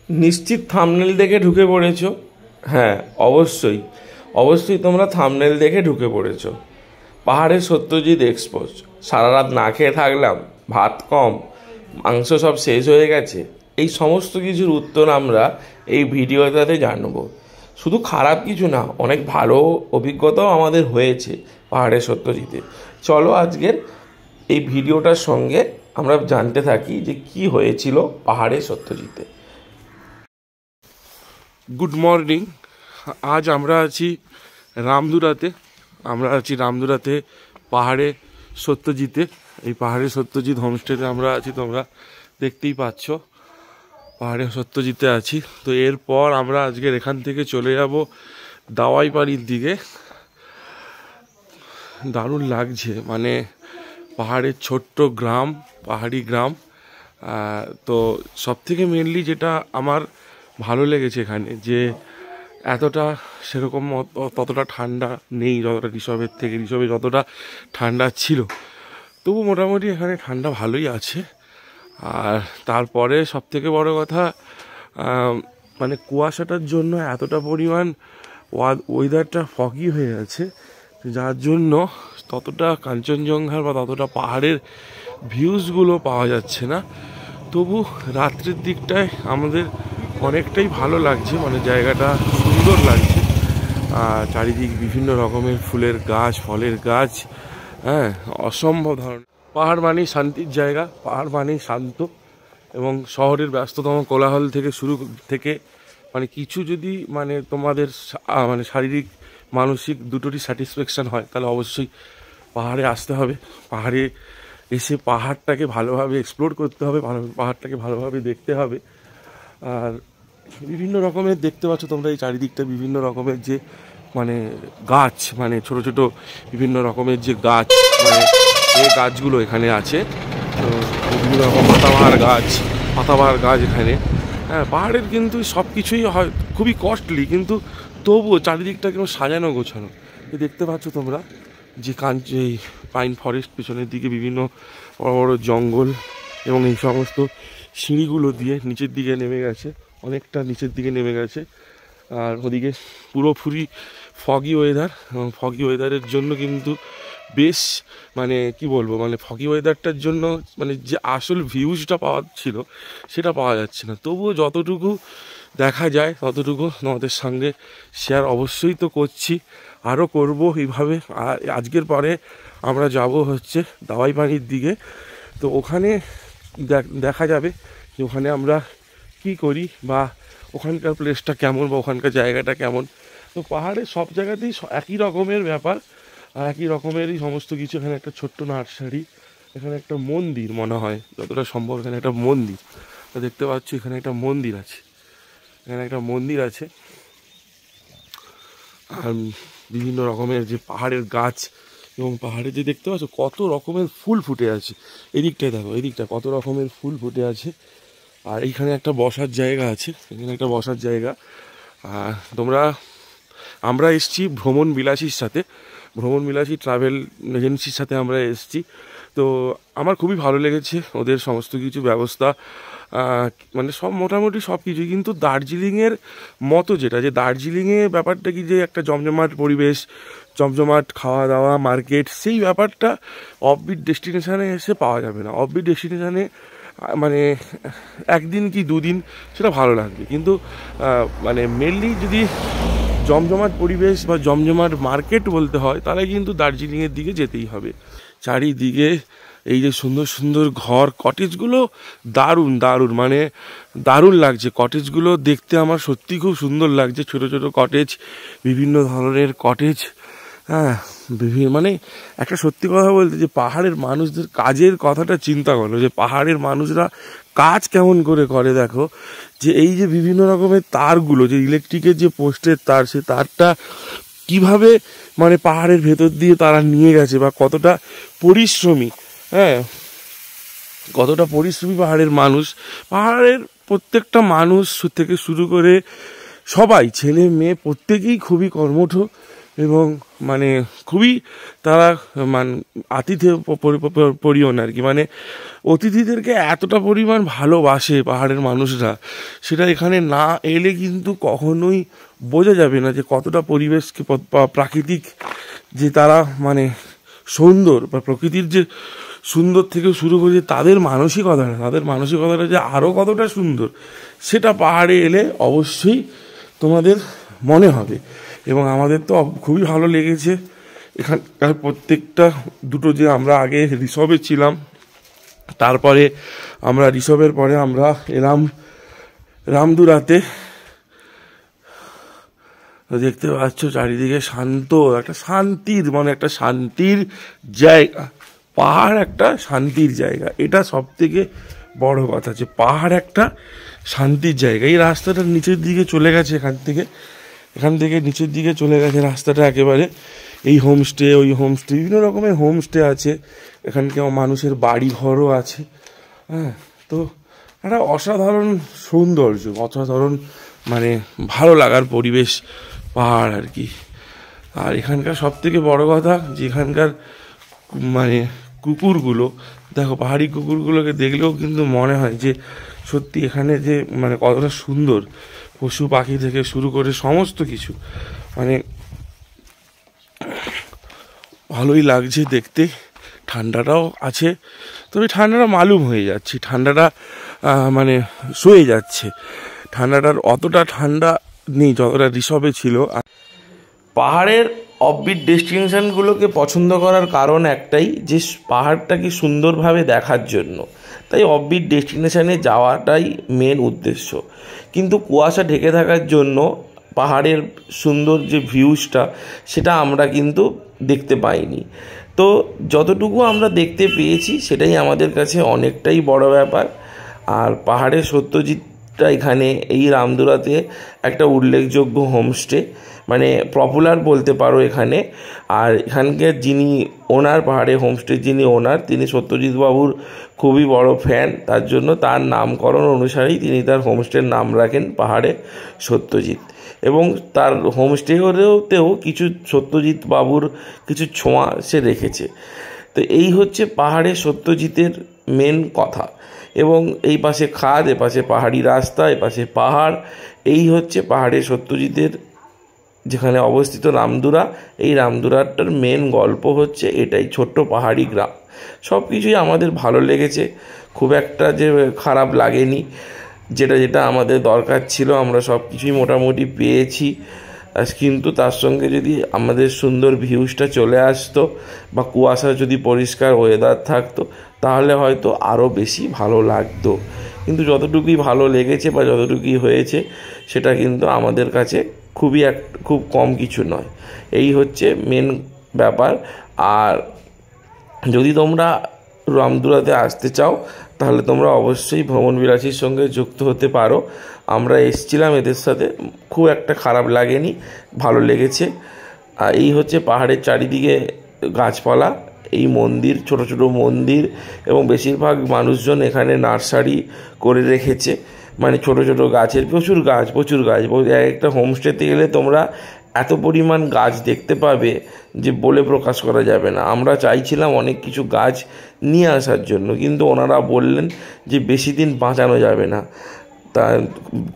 নিশ্চিত থাম্বনেল দেখে ঢুকে পড়েছো। হ্যাঁ, অবশ্যই অবশ্যই তোমরা থাম্বনেল দেখে ঢুকে পড়েছো। পাহাড়ের সত্যজিৎ এক্সপোজ। সারা রাত না খেয়ে থাকলাম, ভাত কম, মাংস সব শেষ হয়ে গেছে, এই সমস্ত কিছুর উত্তর আমরা এই ভিডিওটাতে জানবো। শুধু খারাপ কিছু না, অনেক ভালো অভিজ্ঞতাও আমাদের হয়েছে পাহাড়ের সত্যজিতে। চলো আজকের এই ভিডিওটার সঙ্গে আমরা জানতে থাকি যে কি হয়েছিল পাহাড়ের সত্যজিতে। Good morning. আজ আমরা আছি রামদুরাতে পাহাড়ে সত্যজিতে। এই পাহাড়ে সত্যজিৎ হোমস্টেতে আমরা আছি, তোমরা দেখতেই পাচ্ছ পাহাড়ে সত্যজিতে আছি। তো এরপর আমরা আজকের এখান থেকে চলে যাব দাওয়াইপাড়ির দিকে। দারুণ লাগছে, মানে পাহাড়ের ছোট্ট গ্রাম, পাহাড়ি গ্রাম। তো সবথেকে মেনলি যেটা আমার ভালো লেগেছে এখানে, যে এতটা সেরকম ততটা ঠান্ডা নেই যতটা ঋষভে যতটা ঠান্ডা ছিল, তবু মোটামুটি এখানে ঠান্ডা ভালোই আছে। আর তারপরে সবথেকে বড় কথা, মানে কুয়াশাটার জন্য এতটা পরিমাণ ওয়েদারটা ফগি হয়ে আছে, যার জন্য ততটা কাঞ্চনজঙ্ঘার বা ততটা পাহাড়ের ভিউজগুলো পাওয়া যাচ্ছে না। তবু রাত্রের দিকটায় আমাদের অনেকটাই ভালো লাগছে, মানে জায়গাটা সুন্দর লাগছে। চারিদিক বিভিন্ন রকমের ফুলের গাছ, ফলের গাছ, হ্যাঁ, অসম্ভব ধরনের। পাহাড় মানেই শান্তির জায়গা, পাহাড় মানেই শান্ত, এবং শহরের ব্যস্ততম কোলাহল থেকে মানে কিছু যদি মানে তোমাদের মানে শারীরিক মানসিক দুটোরই স্যাটিসফ্যাকশান হয়, তাহলে অবশ্যই পাহাড়ে আসতে হবে। পাহাড়ে এসে পাহাড়টাকে ভালোভাবে এক্সপ্লোর করতে হবে, পাহাড়টাকে ভালোভাবে দেখতে হবে। আর বিভিন্ন রকমের দেখতে পাচ্ছ তোমরা এই চারিদিকটা, বিভিন্ন রকমের যে মানে গাছ, মানে ছোট ছোট বিভিন্ন রকমের যে গাছ, মানে এই গাছগুলো এখানে আছে। তো বিভিন্ন রকম পাতাবাহার গাছ এখানে। হ্যাঁ, পাহাড়ের কিন্তু সব কিছুই হয় খুবই কস্টলি, কিন্তু তবুও চারিদিকটা কেন সাজানো গোছানো। দেখতে পাচ্ছ তোমরা যে এই পাইন ফরেস্ট, পেছনের দিকে বিভিন্ন বড় বড় জঙ্গল, এবং এই সমস্ত সিঁড়িগুলো দিয়ে নিচের দিকে নেমে গেছে, অনেকটা নিচের দিকে নেমে গেছে। আর ওদিকে পুরোপুরি ফগি ওয়েদার, এবং ফগি ওয়েদারের জন্য কিন্তু বেশ মানে কি বলবো, মানে ফগি ওয়েদারটার জন্য মানে যে আসল ভিউজটা পাওয়ার ছিল সেটা পাওয়া যাচ্ছে না। তবুও যতটুকু দেখা যায় ততটুকু তোমাদের সঙ্গে শেয়ার অবশ্যই তো করছি, আরও করব এইভাবে। আর আজকের পরে আমরা যাব হচ্ছে দাওয়াইপাড়ির দিকে। তো ওখানে দেখা যাবে যে ওখানে আমরা কি করি, বা ওখানকার প্লেসটা কেমন, বা ওখানকার জায়গাটা কেমন। তো পাহাড়ে সব জায়গাতেই একই রকমের ব্যাপার, আর একই রকমেরই সমস্ত কিছু। এখানে একটা ছোট্ট নার্সারি, এখানে একটা মন্দির, মনে হয় যতটা সম্ভব এখানে একটা মন্দির। তো দেখতে পাচ্ছি এখানে একটা মন্দির আছে, আর বিভিন্ন রকমের যে পাহাড়ের গাছ, এবং পাহাড়ে যে দেখতে পাচ্ছ কত রকমের ফুল ফুটে আছে। এদিকটায় দেখো, এদিকটা কত রকমের ফুল ফুটে আছে। আর এইখানে একটা বসার জায়গা আছে, এখানে একটা বসার জায়গা। আমরা এসছি ভ্রমণ বিলাসী ট্রাভেল এজেন্সির সাথে আমরা এসছি। তো আমার খুবই ভালো লেগেছে ওদের সমস্ত কিছু ব্যবস্থা, মানে সব মোটামুটি সব কিছু। কিন্তু দার্জিলিংয়ের মতো যেটা, যে দার্জিলিংয়ে ব্যাপারটা কি, যে একটা জমজমাট পরিবেশ, জমজমাট খাওয়া দাওয়া, মার্কেট, সেই ব্যাপারটা অফবিট ডেস্টিনেশানে এসে পাওয়া যাবে না। অফবিট ডেস্টিনেশানে মানে একদিন কি দুদিন সেটা ভালো লাগবে, কিন্তু মানে মেনলি যদি জমজমাট পরিবেশ বা জমজমাট মার্কেট বলতে হয়, তাহলে কিন্তু দার্জিলিংয়ের দিকে যেতেই হবে। চারিদিকে এই যে সুন্দর সুন্দর ঘর, কটেজগুলো দারুণ মানে দারুণ লাগছে। কটেজগুলো দেখতে আমার সত্যি খুব সুন্দর লাগছে, ছোট ছোট কটেজ, বিভিন্ন ধরনের কটেজ। হ্যাঁ, মানে একটা সত্যি কথা বলতে, যে পাহাড়ের মানুষদের কাজের কথাটা চিন্তা করো, যে পাহাড়ের মানুষরা কাজ কেমন করে দেখো, যে এই যে বিভিন্ন রকমের তারগুলো, যে ইলেকট্রিকের যে পোস্টের তার, সে তারটা কিভাবে মানে পাহাড়ের ভেতর দিয়ে তারা নিয়ে গেছে, বা কতটা পরিশ্রমী, হ্যাঁ, কতটা পরিশ্রমী পাহাড়ের মানুষ। পাহাড়ের প্রত্যেকটা মানুষ থেকে শুরু করে সবাই, ছেলে মেয়ে প্রত্যেকেই খুবই কর্মঠ, এবং মানে খুবই তারা মানে আতিথ্য পরিয়ন আর কি, মানে অতিথিদেরকে এতটা পরিমাণ ভালোবাসে পাহাড়ের মানুষরা, সেটা এখানে না এলে কিন্তু কখনোই বোঝা যাবে না যে কতটা পরিবেশকে প্রাকৃতিক যে তারা মানে সুন্দর, বা প্রকৃতির যে সুন্দর থেকে শুরু করে তাদের মানসিকতাটা যে আরও কতটা সুন্দর, সেটা পাহাড়ে এলে অবশ্যই তোমাদের মনে হবে। এবং আমাদের তো খুবই ভালো লেগেছে এখানকার প্রত্যেকটা দুটো, যে আমরা আগে রিসর্টে ছিলাম, তারপরে আমরা রিসর্টের পরে আমরা এলাম রামদুরাতে। দেখতে পাচ্ছ চারিদিকে শান্ত, একটা শান্তির মানে একটা শান্তির জায়গা, পাহাড় একটা শান্তির জায়গা, এটা সব থেকে বড় কথা, যে পাহাড় একটা শান্তির জায়গা। এই রাস্তাটা নিচের দিকে চলে গেছে, এখান থেকে নিচের দিকে চলে গেছে রাস্তাটা একেবারে। এই হোমস্টে, ওই হোমস্টে, বিভিন্ন রকমের হোমস্টে আছে, এখানকার মানুষের বাড়ি ঘরও আছে। হ্যাঁ, তো একটা অসাধারণ সৌন্দর্য, অসাধারণ মানে ভালো লাগার পরিবেশ পাহাড় আর কি। আর এখানকার সব থেকে বড় কথা যে এখানকার মানে কুকুরগুলো, দেখো পাহাড়ি কুকুরগুলোকে দেখলেও কিন্তু মনে হয় যে সত্যি এখানে যে মানে কতটা সুন্দর, পশু পাখি থেকে শুরু করে সমস্ত কিছু, মানে ভালোই লাগছে দেখতে। ঠান্ডাটাও আছে, তবে ঠান্ডাটা মালুম হয়ে যাচ্ছে, ঠান্ডাটা মানে সয়ে যাচ্ছে, ঠান্ডাটার অতটা ঠান্ডা নেই যতটা রিসর্টে ছিল। পাহাড়ের অফবিট ডেস্টিনেশনগুলোকে পছন্দ করার কারণ একটাই, যে পাহাড়টাকে সুন্দরভাবে দেখার জন্য, তাই অফবিট ডেস্টিনেশনে যাওয়াটাই মেন উদ্দেশ্য। কিন্তু কুয়াশা ঢেকে থাকার জন্য পাহাড়ের সুন্দর যে ভিউজটা, সেটা আমরা কিন্তু দেখতে পাইনি। তো যতটুকু আমরা দেখতে পেয়েছি সেটাই আমাদের কাছে অনেকটাই বড় ব্যাপার। আর পাহাড়ের সত্যজিৎটা এখানে এই রামদুরাতে একটা উল্লেখযোগ্য হোমস্টে, মানে পপুলার বলতে পারো এখানে। আর এখানকার যিনি ওনার, পাহাড়ে হোমস্টের যিনি ওনার, তিনি সত্যজিৎ বাবুর খুবই বড় ফ্যান, তার জন্য তার নামকরণ অনুসারেই তিনি তার হোমস্টের নাম রাখেন পাহাড়ে সত্যজিৎ। এবং তার হোমস্টেতেও কিছু সত্যজিৎ বাবুর কিছু ছোঁয়া সে রেখেছে। তো এই হচ্ছে পাহাড়ে সত্যজিতের মেন কথা। এবং এই পাশে খাদ, এ পাশে পাহাড়ি রাস্তা, এ পাশে পাহাড়, এই হচ্ছে পাহাড়ে সত্যজিতের যেখানে অবস্থিত রামদুরা। এই রামদুরাটার মেন গল্প হচ্ছে এটাই, ছোট্ট পাহাড়ি গ্রাম। সব কিছুই আমাদের ভালো লেগেছে, খুব একটা যে খারাপ লাগেনি। যেটা আমাদের দরকার ছিল আমরা সব কিছুই মোটামুটি পেয়েছি। কিন্তু তার সঙ্গে যদি আমাদের সুন্দর ভিউজটা চলে আসতো, বা কুয়াশা যদি পরিষ্কার ওয়েদার থাকতো, তাহলে হয়তো আরও বেশি ভালো লাগতো। কিন্তু যতটুকুই ভালো লেগেছে বা যতটুকুই হয়েছে, সেটা কিন্তু আমাদের কাছে খুব কম কিছু নয়। এই হচ্ছে মেন ব্যাপার। আর যদি তোমরা রামদুরাতে আসতে চাও, তাহলে তোমরা অবশ্যই ভ্রমণ বিলাসীর সঙ্গে যুক্ত হতে পারো। আমরা এসেছিলাম এদের সাথে, খুব একটা খারাপ লাগেনি, ভালো লেগেছে। আর এই হচ্ছে পাহাড়ের চারিদিকে গাছপালা, এই মন্দির, ছোট ছোট মন্দির, এবং বেশিরভাগ মানুষজন এখানে নার্সারি করে রেখেছে, মানে ছোট ছোট গাছের প্রচুর গাছ। একটা হোমস্টেতে গেলে তোমরা এত পরিমাণ গাছ দেখতে পাবে যে বলে প্রকাশ করা যাবে না। আমরা চাইছিলাম অনেক কিছু গাছ নিয়ে আসার জন্য, কিন্তু ওনারা বললেন যে বেশি দিন বাঁচানো যাবে না, তা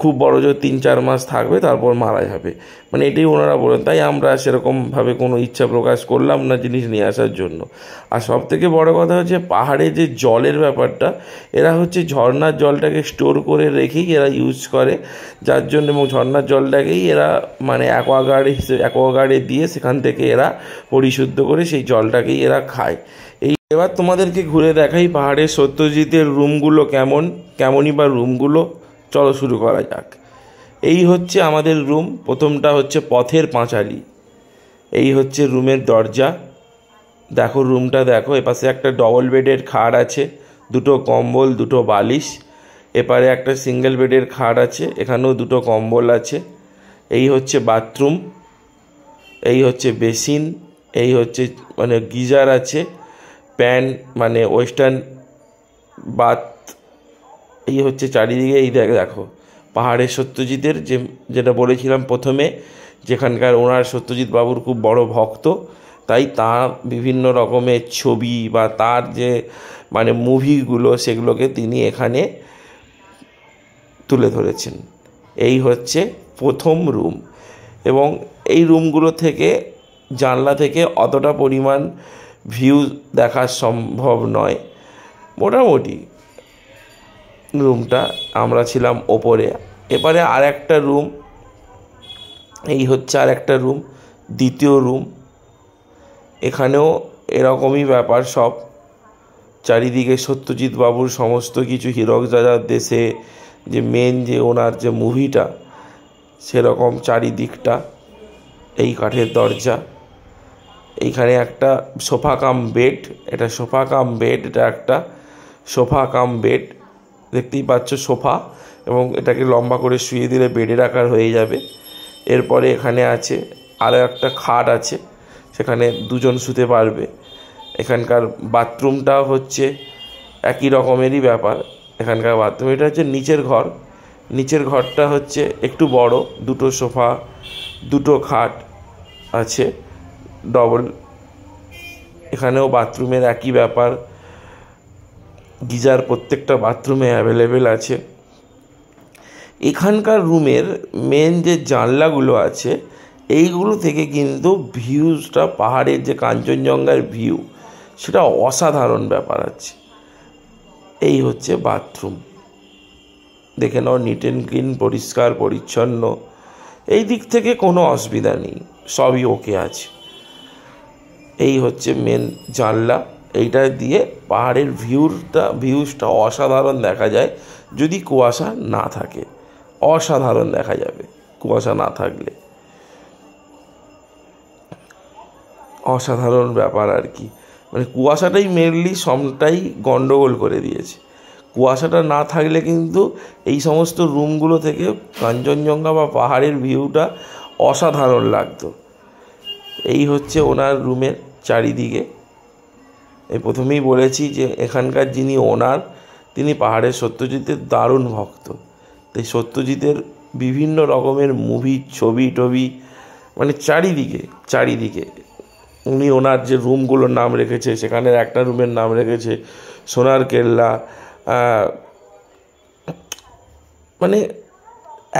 খুব বড় জোর 3-4 মাস থাকবে, তারপর মারা যাবে, মানে এটাই ওনারা বলেন। তাই আমরা সেরকমভাবে কোনো ইচ্ছা প্রকাশ করলাম না জিনিস নিয়ে আসার জন্য। আর সব থেকে বড় কথা হচ্ছে পাহাড়ে যে জলের ব্যাপারটা, এরা হচ্ছে ঝর্নার জলটাকে স্টোর করে রেখেই এরা ইউজ করে, যার জন্য, এবং ঝর্নার জলটাকেই এরা মানে অ্যাকোয়াগার্ডে দিয়ে সেখান থেকে এরা পরিশুদ্ধ করে সেই জলটাকেই এরা খায়। এবার তোমাদেরকে ঘুরে দেখাই পাহাড়ের সত্যজিতের রুমগুলো কেমনই বা রুমগুলো। চলো শুরু করা যাক। এই হচ্ছে আমাদের রুম। প্রথমটা হচ্ছে পথের পাঁচালী, এই হচ্ছে রুমের দরজা। দেখো রুমটা দেখো, এপাশে একটা ডবল বেডের খাট আছে, দুটো কম্বল, দুটো বালিশ। এপারে একটা সিঙ্গেল বেডের খাট আছে, এখানেও দুটো কম্বল আছে। এই হচ্ছে বাথরুম, এই হচ্ছে বেসিন, এই হচ্ছে মানে গিজার আছে, প্যান মানে ওয়েস্টার্ন বাথ। এই হচ্ছে চারিদিকে, এই দেখো পাহাড়ের সত্যজিতের যেটা বলেছিলাম প্রথমে, যেখানকার ওনার সত্যজিৎ বাবুর খুব বড় ভক্ত, তাই তার বিভিন্ন রকমের ছবি বা তার যে মানে মুভিগুলো সেগুলোকে তিনি এখানে তুলে ধরেছেন। এই হচ্ছে প্রথম রুম, এবং এই রুমগুলো থেকে জানলা থেকে অতটা পরিমাণ ভিউ দেখা সম্ভব নয়। মোটামুটি রুমটা আমরা ছিলাম ওপরে। এবারে আর একটা রুম, এই হচ্ছে আর একটা রুম, দ্বিতীয় রুম। এখানেও এরকমই ব্যাপার সব, চারিদিকে সত্যজিৎ বাবুর সমস্ত কিছু, হীরক রাজার দেশে যে মেন যে ওনার যে মুভিটা সেরকম চারিদিকটা। এই কাঠের দরজা, এইখানে একটা সোফা কাম বেড, এটা সোফা কাম বেড, এটা একটা সোফা কাম বেড, দেখতেই পাচ্ছ সোফা, এবং এটাকে লম্বা করে শুয়ে দিলে বেডের আকার হয়ে যাবে। এরপরে এখানে আছে আরও একটা খাট আছে, সেখানে দুজন শুতে পারবে। এখানকার বাথরুমটা হচ্ছে একই রকমেরই ব্যাপার। এখানকার বাথরুম, এটা হচ্ছে নিচের ঘর, নিচের ঘরটা হচ্ছে একটু বড়, দুটো সোফা, দুটো খাট আছে ডবল। এখানেও বাথরুমের একই ব্যাপার, গিজার প্রত্যেকটা বাথরুমে অ্যাভেলেবেল আছে। এখানকার রুমের মেন যে জানলাগুলো আছে এইগুলো থেকে কিন্তু ভিউজটা, পাহাড়ের যে কাঞ্চনজঙ্ঘার ভিউ, সেটা অসাধারণ ব্যাপার আছে। এই হচ্ছে বাথরুম, দেখে নাও, নিট অ্যান্ড ক্লিন, পরিষ্কার পরিচ্ছন্ন, এই দিক থেকে কোনো অসুবিধা নেই, সবই ওকে আছে। এই হচ্ছে মেন জানলা, এইটা দিয়ে পাহাড়ের ভিউজটা অসাধারণ দেখা যায় যদি কুয়াশা না থাকে। অসাধারণ দেখা যাবে কুয়াশা না থাকলে, অসাধারণ ব্যাপার আর কি। মানে কুয়াশাটাই মেনলি সবটাই গন্ডগোল করে দিয়েছে। কুয়াশাটা না থাকলে কিন্তু এই সমস্ত রুমগুলো থেকে কাঞ্চনজঙ্ঘা বা পাহাড়ের ভিউটা অসাধারণ লাগতো। এই হচ্ছে ওনার রুমের চারিদিকে। এই প্রথমেই বলেছি যে এখানকার যিনি ওনার, তিনি পাহাড়ের সত্যজিতের দারুণ ভক্ত। তাই সত্যজিতের বিভিন্ন রকমের মুভি, ছবি টবি, মানে চারিদিকে উনি ওনার যে রুমগুলোর নাম রেখেছে, সেখানের একটা রুমের নাম রেখেছে সোনার কেল্লা। মানে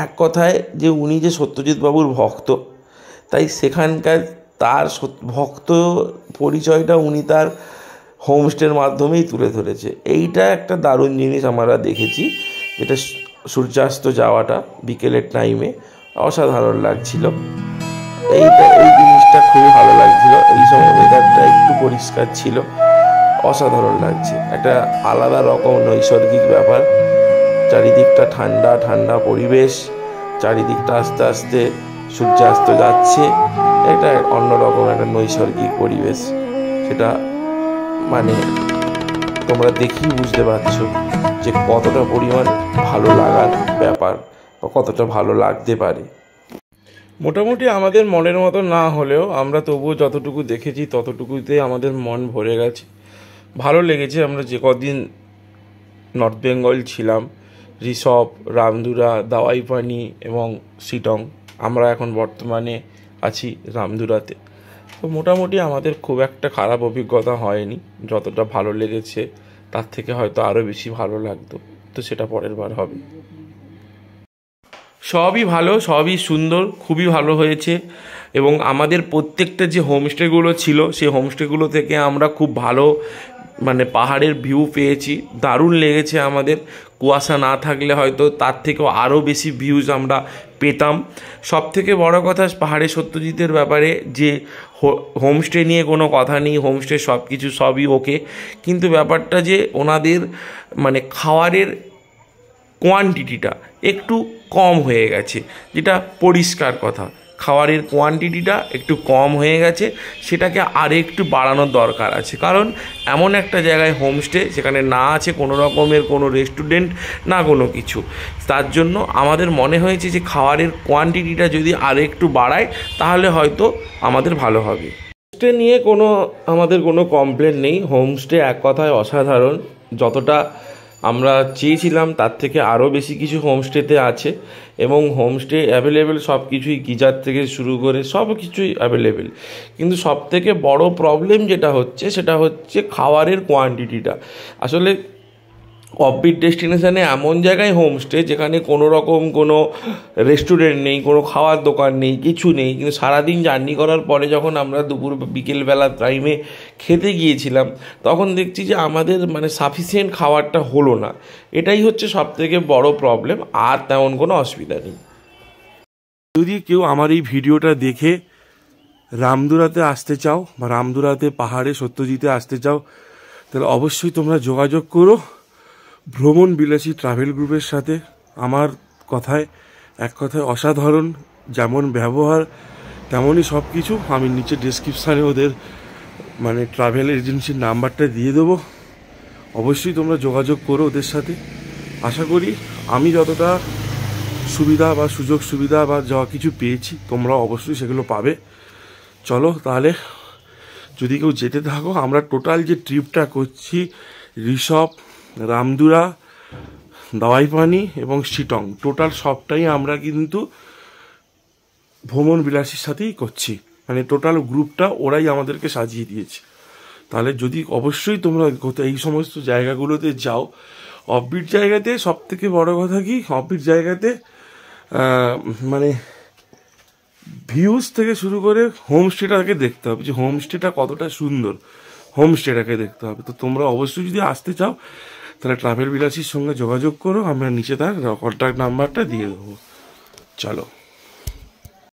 এক কথায় যে উনি যে সত্যজিৎ বাবুর ভক্ত, তাই সেখানকার তার ভক্ত পরিচয়টা উনি তার হোমস্টের মাধ্যমেই তুলে ধরেছে। এইটা একটা দারুণ জিনিস আমরা দেখেছি, যেটা সূর্যাস্ত যাওয়াটা বিকেলের টাইমে অসাধারণ লাগছিল। এই জিনিসটা খুবই ভালো লাগছিল। এই সময় ওয়েদারটা একটু পরিষ্কার ছিল, অসাধারণ লাগছে। একটা আলাদা রকম নৈসর্গিক ব্যাপার, চারিদিকটা ঠান্ডা ঠান্ডা পরিবেশ, চারিদিকটা আস্তে আস্তে সূর্যাস্ত যাচ্ছে, এটা অন্যরকম একটা নৈসর্গিক পরিবেশ। সেটা মানে তোমরা দেখেই বুঝতে পারছো যে কতটা পরিমাণ ভালো লাগার ব্যাপার বা কতটা ভালো লাগতে পারে। মোটামুটি আমাদের মনের মতো না হলেও আমরা তবুও যতটুকু দেখেছি ততটুকুতে আমাদের মন ভরে গেছে, ভালো লেগেছে। আমরা যে কদিন নর্থ বেঙ্গল ছিলাম, রিসপ, রামধুরা, দাওয়াই পানি এবং শিটং, আমরা এখন বর্তমানে আছি রামধুরাতে। তো মোটামুটি আমাদের খুব একটা খারাপ অভিজ্ঞতা হয়নি। যতটা ভালো লেগেছে তার থেকে হয়তো আরও বেশি ভালো লাগতো, তো সেটা পরের বার হবে। সবই ভালো, সবই সুন্দর, খুবই ভালো হয়েছে। এবং আমাদের প্রত্যেকটা যে হোমস্টেগুলো ছিল সেই হোমস্টেগুলো থেকে আমরা খুব ভালো মানে পাহাড়ের ভিউ পেয়েছি, দারুণ লেগেছে আমাদের। কুয়াশা না থাকলে হয়তো তার থেকেও আরও বেশি ভিউজ আমরা পেতাম। সব থেকে বড় কথা পাহাড়ের সত্যজিতের ব্যাপারে যে হোমস্টে নিয়ে কোনো কথা নেই, হোমস্টে সব কিছু সবই ওকে, কিন্তু ব্যাপারটা যে ওনাদের মানে খাওয়ারের কোয়ান্টিটিটা একটু কম হয়ে গেছে, যেটা পরিষ্কার কথা। খাওয়ারের কোয়ান্টিটিটা একটু কম হয়ে গেছে, সেটাকে আর একটু বাড়ানোর দরকার আছে। কারণ এমন একটা জায়গায় হোমস্টে, সেখানে না আছে কোনো রকমের কোনো রেস্টুরেন্ট, না কোনো কিছু। তার জন্য আমাদের মনে হয়েছে যে খাওয়ারের কোয়ান্টিটিটা যদি আর একটু বাড়ায় তাহলে হয়তো আমাদের ভালো হবে। হোমস্টে নিয়ে আমাদের কোনো কমপ্লেন নেই। হোমস্টে এক কথায় অসাধারণ। যতটা আমরা চেয়েছিলাম তার থেকে আরও বেশি কিছু হোমস্টেতে আছে, এবং হোমস্টে অ্যাভেলেবেল সব কিছুই, গিজার থেকে শুরু করে সব কিছুই অ্যাভেলেবেল। কিন্তু সবথেকে বড় প্রবলেম যেটা হচ্ছে সেটা হচ্ছে খাবারের কোয়ান্টিটিটা। আসলে অফবিট ডেস্টিনেশনে এমন জায়গায় হোমস্টে যেখানে কোনো রকম কোনো রেস্টুরেন্ট নেই, কোনো খাওয়ার দোকান নেই, কিছু নেই, কিন্তু সারাদিন জার্নি করার পরে যখন আমরা দুপুর বিকেলবেলা টাইমে খেতে গিয়েছিলাম তখন দেখছি যে আমাদের মানে সাফিসিয়েন্ট খাবারটা হলো না। এটাই হচ্ছে সবথেকে বড় প্রবলেম, আর তেমন কোনো অসুবিধা নেই। যদি কেউ আমার এই ভিডিওটা দেখে রামদুরাতে আসতে চাও বা রামদুরাতে পাহাড়ে সত্যজিতে আসতে চাও, তাহলে অবশ্যই তোমরা যোগাযোগ করো ভ্রমণ বিলাসী ট্রাভেল গ্রুপের সাথে। আমার কথায় এক কথায় অসাধারণ, যেমন ব্যবহার তেমনই সব কিছু। আমি নিচে ডেসক্রিপশানে ওদের মানে ট্রাভেল এজেন্সির নাম্বারটা দিয়ে দেবো, অবশ্যই তোমরা যোগাযোগ করো ওদের সাথে। আশা করি আমি যতটা সুবিধা বা সুযোগ সুবিধা বা যা কিছু পেয়েছি তোমরা অবশ্যই সেগুলো পাবে। চলো তাহলে, যদি কেউ যেতে থাকো, আমরা টোটাল যে ট্রিপটা করছি ঋষভ, রামদুরা, দাওয়াইপানি এবং শিটং, টোটাল সবটাই আমরা কিন্তু ভ্রমণ বিলাসীর সাথেই করছি, মানে টোটাল গ্রুপটা ওরাই আমাদেরকে সাজিয়ে দিয়েছে। তাহলে যদি অবশ্যই তোমরা এই সমস্ত জায়গাগুলোতে যাও, অফবিট জায়গাতে সব থেকে বড় কথা কি, অফবিট জায়গাতে মানে ভিউজ থেকে শুরু করে হোমস্টেটাকে দেখতে হবে, যে হোমস্টেটা কতটা সুন্দর, হোমস্টেটাকে দেখতে হবে। তো তোমরা অবশ্যই যদি আসতে চাও তাহলে ট্রাভেল বিলাসীর সঙ্গে যোগাযোগ করো, আমরা নিচে তার কন্ট্যাক্ট নাম্বারটা দিয়ে দেবো। চলো।